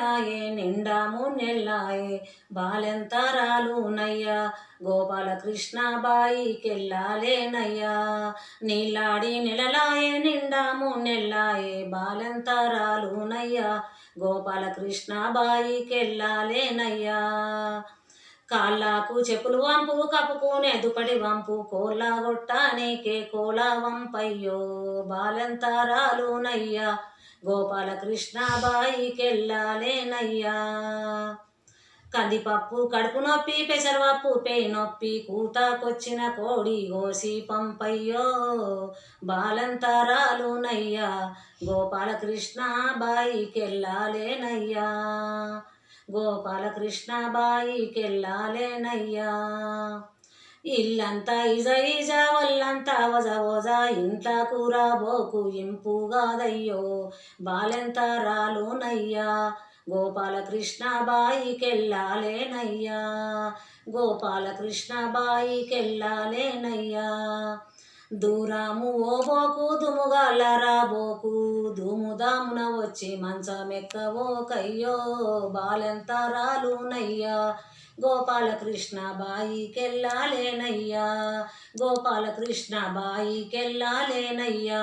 నెల్లాయే నిండా నెల్లాయే బాలెంతరాలునయ్యా గోపాలకృష్ణ బాయికెళ్ళాలేనయ్యా నీలాడి నెలలాయే నిండా నెల్లాయే బాలెంతరాలునయ్యా గోపాలకృష్ణ బాయికెళ్ళాలేనయ్యా కాళ్ళకు చెప్పులు వంపు కప్పుకునే దుప్పటి వంపు కోళ్ళ గొట్టానికే కోల వంపయ్యో బాలెంతరాలునయ్యా గోపాలకృష్ణ బాయికెళ్ళాలేనయ్యా కందిపప్పు కడుపు నొప్పి పెసరపప్పు పేయి నొప్పి కూతకొచ్చిన కోడి గోసి పంపయ్యో బాలంతరాలునయ్యా గోపాలకృష్ణ బాయికెళ్ళాలేనయ్యా గోపాలకృష్ణ బాయికెళ్ళాలేనయ్యా ఇల్లంతా ఇజ ఇజ ఒళ్ళంతా వజ వజ ఇంట్ల కూర బోకు ఇంపుగాదయ్యో బాలెంతరాలునయ్యా గోపాలకృష్ణ బాయికెళ్ళాలేనయ్యా గోపాలకృష్ణ బాయికెళ్ళాలేనయ్యా దూరము ఓబోకు దుముగాలరా బోకు దుముదామున వచ్చి మంచమెక్కవోకయ్యో బాలెంతరాలునయ్యా గోపాలకృష్ణ బాయికెళ్ళాలేనయ్యా గోపాలకృష్ణ బాయికెళ్ళాలేనయ్యా